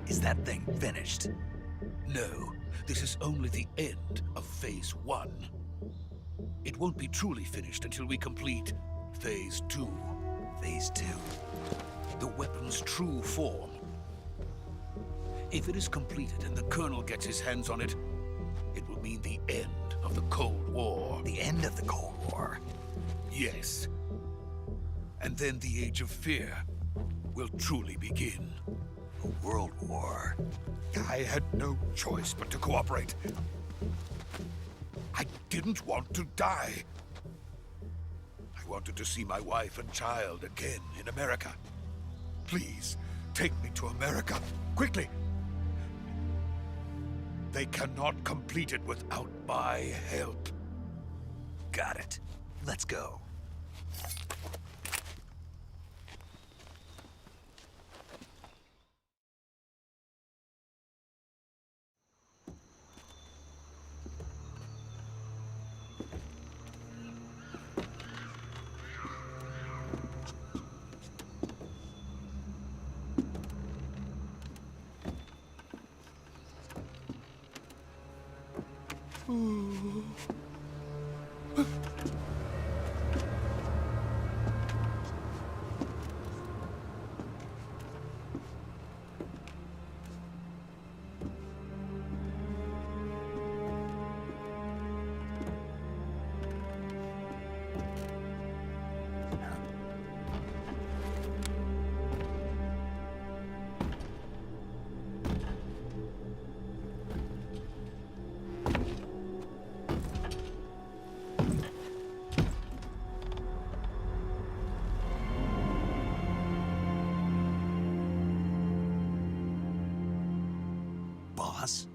Is that thing finished? No, this is only the end of Phase 1. It won't be truly finished until we complete Phase 2. Phase 2? The weapon's true form. If it is completed and the Colonel gets his hands on it, it will mean the end of the Cold War. The end of the Cold War? Yes. And then the Age of Fear will truly begin. A world war? I had no choice but to cooperate. I didn't want to die. I wanted to see my wife and child again in America. Please, take me to America, quickly. They cannot complete it without my help. Got it. Let's go. Boss?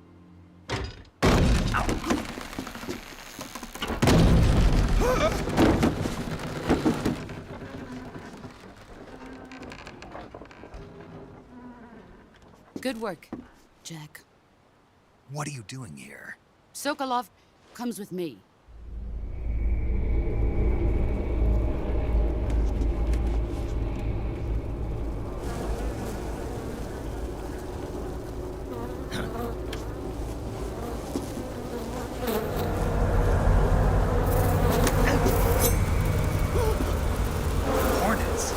Good work, Jack. What are you doing here? Sokolov comes with me. Hornets?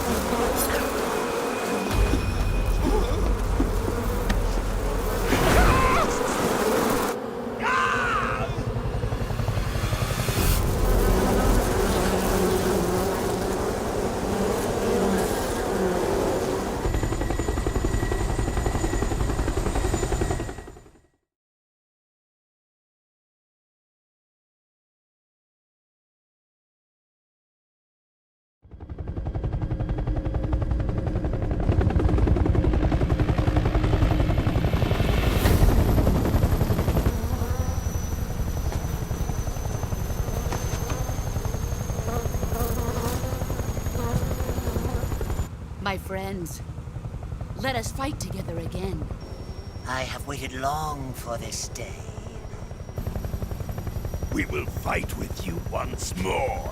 My friends, let us fight together again. I have waited long for this day. We will fight with you once more.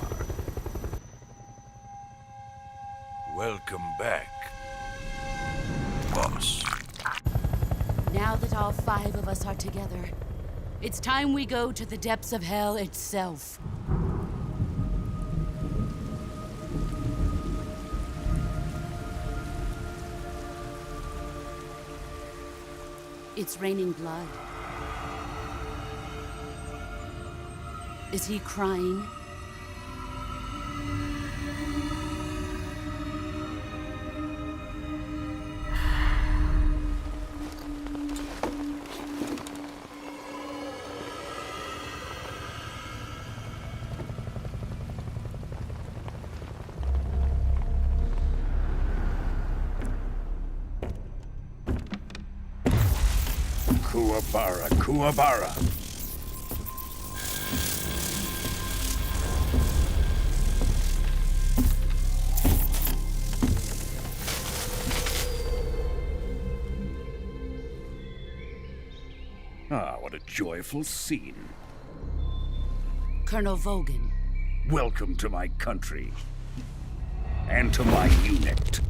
Welcome back, boss. Now that all 5 of us are together, it's time we go to the depths of hell itself. It's raining blood. Is he crying? Kuwabara. Ah, what a joyful scene. Colonel Vogan. Welcome to my country. And to my unit.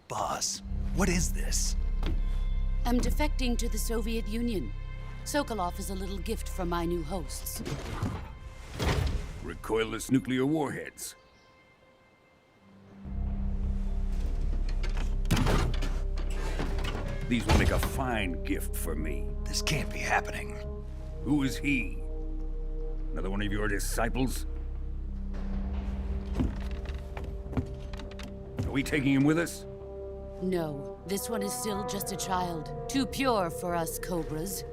Boss, what is this? I'm defecting to the Soviet Union. Sokolov is a little gift from my new hosts. Recoilless nuclear warheads. These will make a fine gift for me. This can't be happening. Who is he? Another one of your disciples? Are we taking him with us? No, this one is still just a child. Too pure for us Cobras.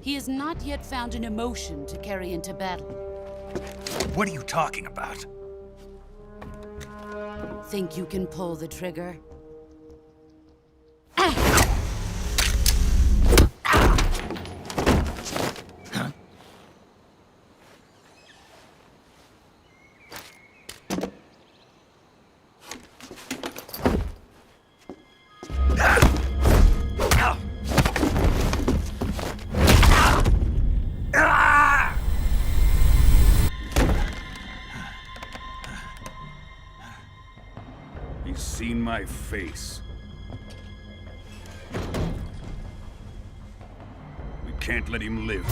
He has not yet found an emotion to carry into battle. What are you talking about? Think you can pull the trigger? He's seen my face. We can't let him live.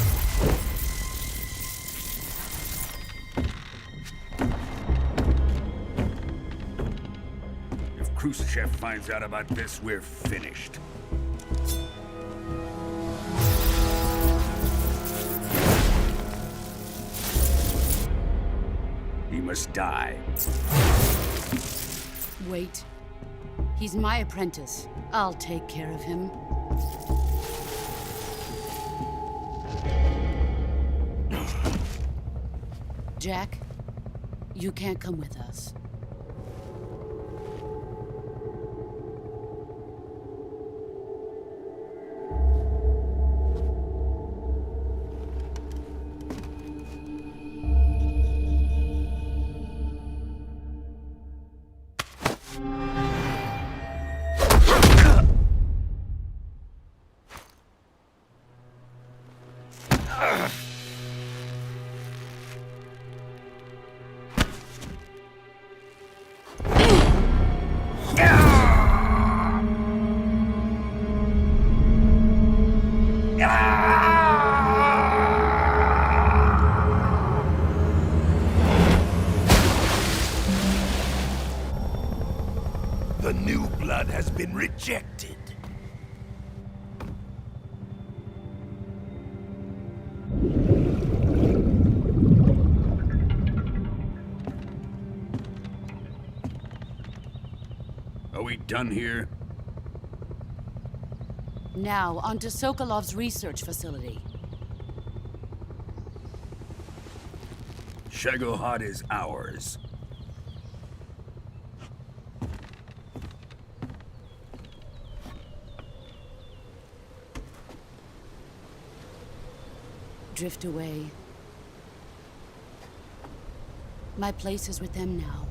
If Khrushchev finds out about this, we're finished. He must die. Wait. He's my apprentice. I'll take care of him. Jack, you can't come with us. The new blood has been rejected. Are we done here? Now, onto Sokolov's research facility. Shagohod is ours. Drift away. My place is with them now.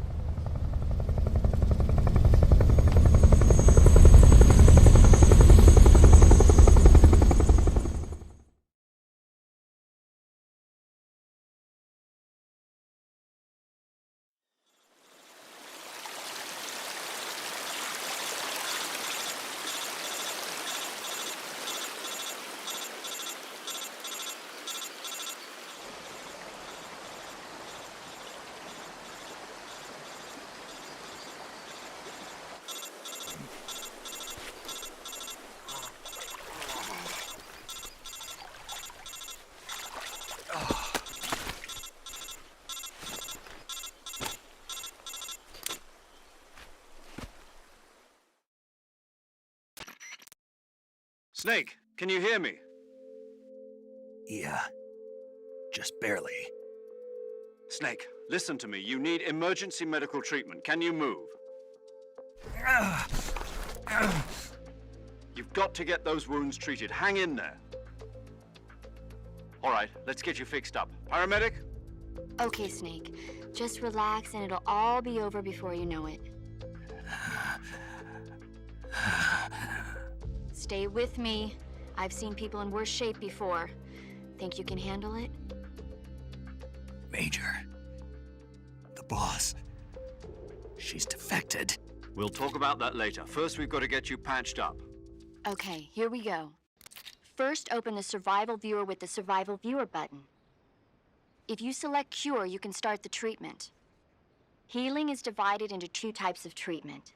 Snake, can you hear me? Yeah. Just barely. Snake, listen to me. You need emergency medical treatment. Can you move? You've got to get those wounds treated. Hang in there. All right, let's get you fixed up. Paramedic? Okay, Snake. Just relax and it'll all be over before you know it. Stay with me. I've seen people in worse shape before. Think you can handle it? Major. The boss. She's defected. We'll talk about that later. First, we've got to get you patched up. Okay, here we go. First, open the Survival Viewer with the Survival Viewer button. If you select Cure, you can start the treatment. Healing is divided into 2 types of treatment: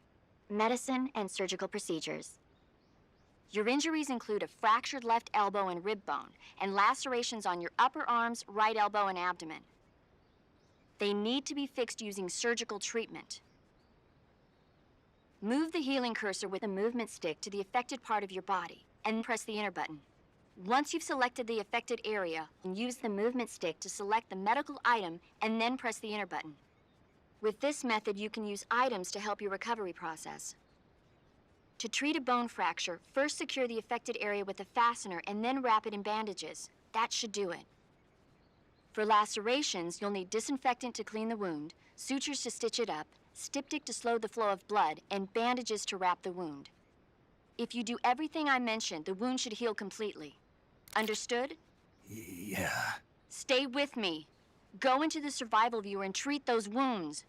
medicine and surgical procedures. Your injuries include a fractured left elbow and rib bone, and lacerations on your upper arms, right elbow, and abdomen. They need to be fixed using surgical treatment. Move the healing cursor with a movement stick to the affected part of your body, and press the enter button. Once you've selected the affected area, use the movement stick to select the medical item, and then press the enter button. With this method, you can use items to help your recovery process. To treat a bone fracture, first secure the affected area with a fastener and then wrap it in bandages. That should do it. For lacerations, you'll need disinfectant to clean the wound, sutures to stitch it up, styptic to slow the flow of blood, and bandages to wrap the wound. If you do everything I mentioned, the wound should heal completely. Understood? Yeah. Stay with me. Go into the Survival Viewer and treat those wounds.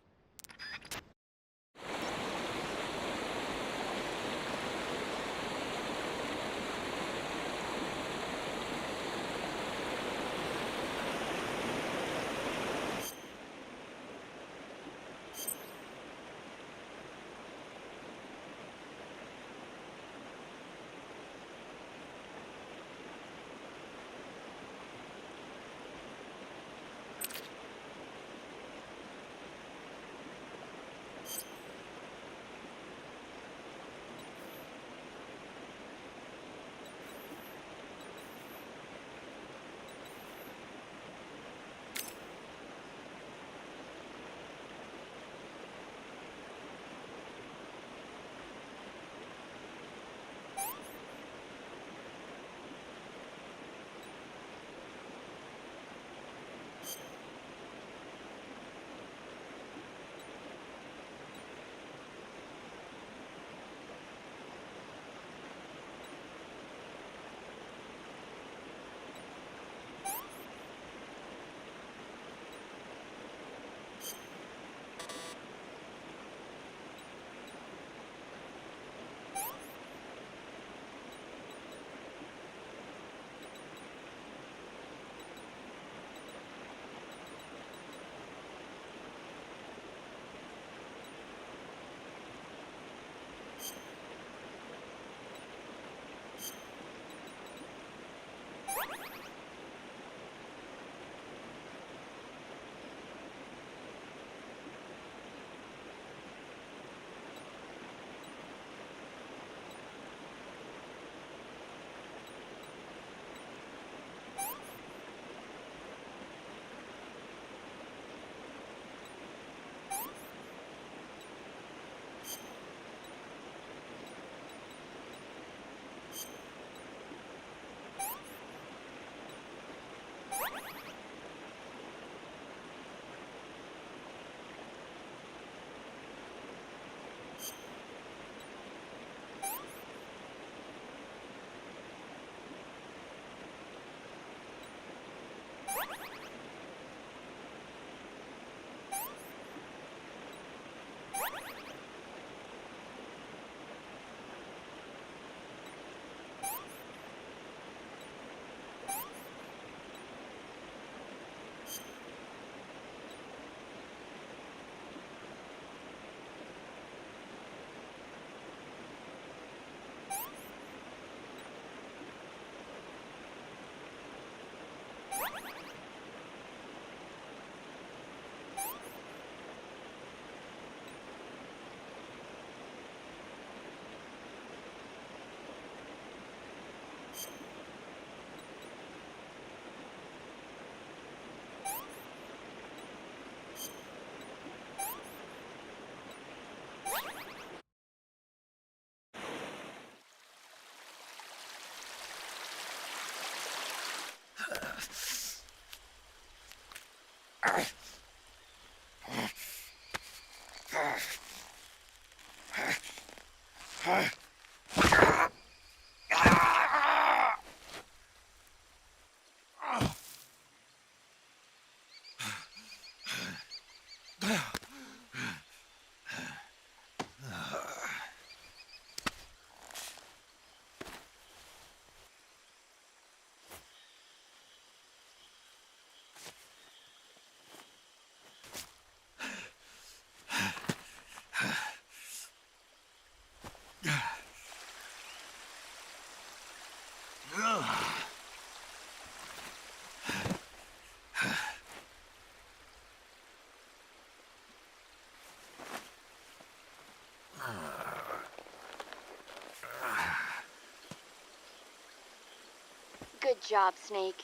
Good job, Snake.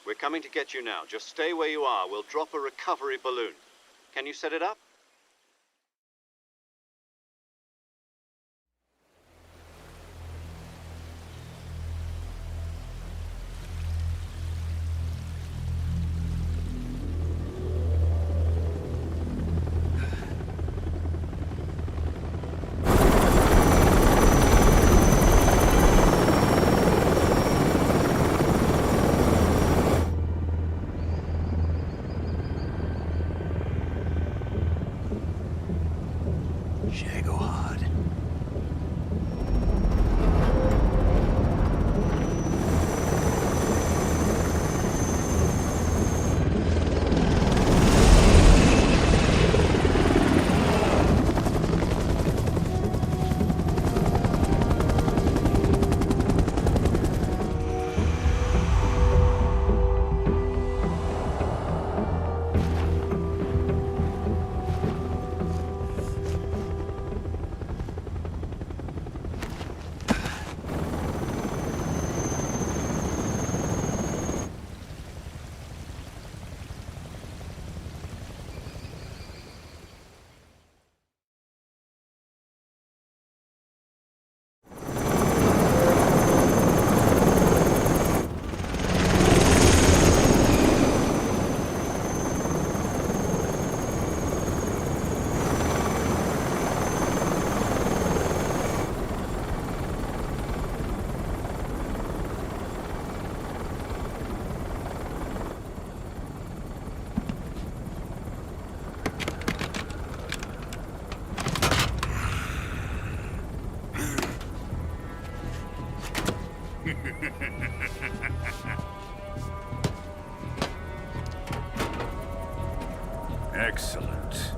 We're coming to get you now. Just stay where you are. We'll drop a recovery balloon. Can you set it up? Excellent.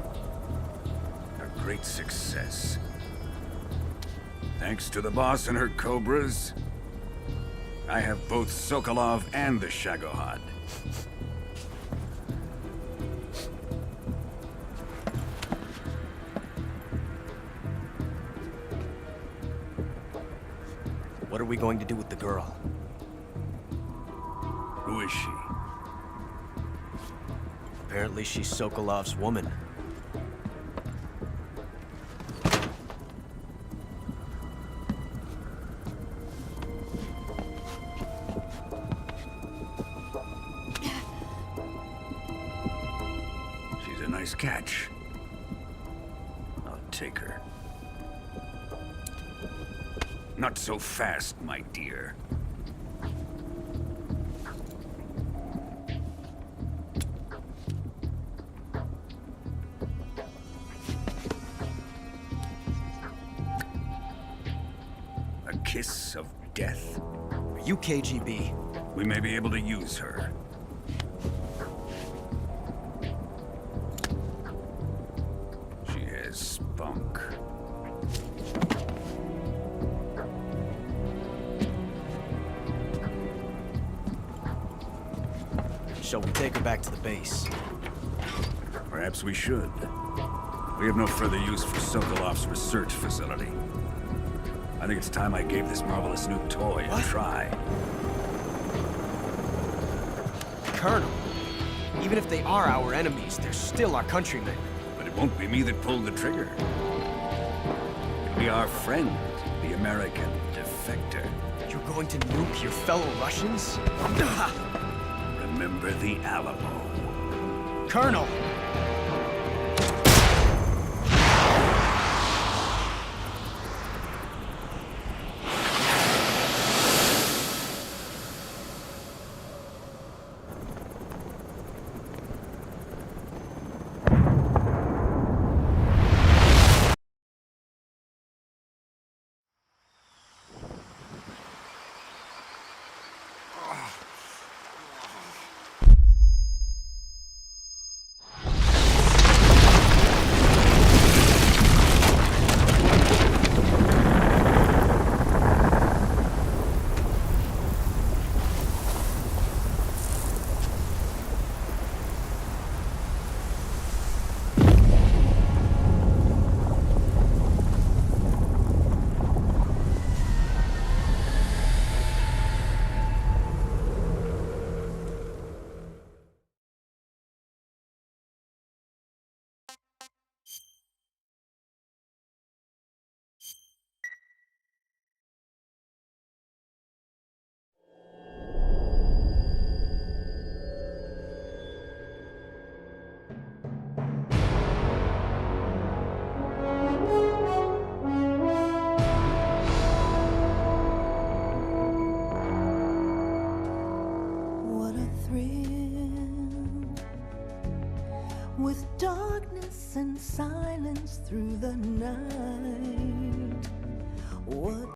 A great success. Thanks to the boss and her cobras, I have both Sokolov and the Shagohod. What are we going to do with the girl? Who is she? Apparently she's Sokolov's woman. She's a nice catch. I'll take her. Not so fast, my dear. A kiss of death. Are you KGB? We may be able to use her. She has spunk. Shall we take her back to the base? Perhaps we should. We have no further use for Sokolov's research facility. I think it's time I gave this marvelous new toy a try. Colonel, even if they are our enemies, they're still our countrymen. But it won't be me that pulled the trigger. It'll be our friend, the American defector. You're going to nuke your fellow Russians? Remember the Alamo. Colonel! With darkness and silence through the night. What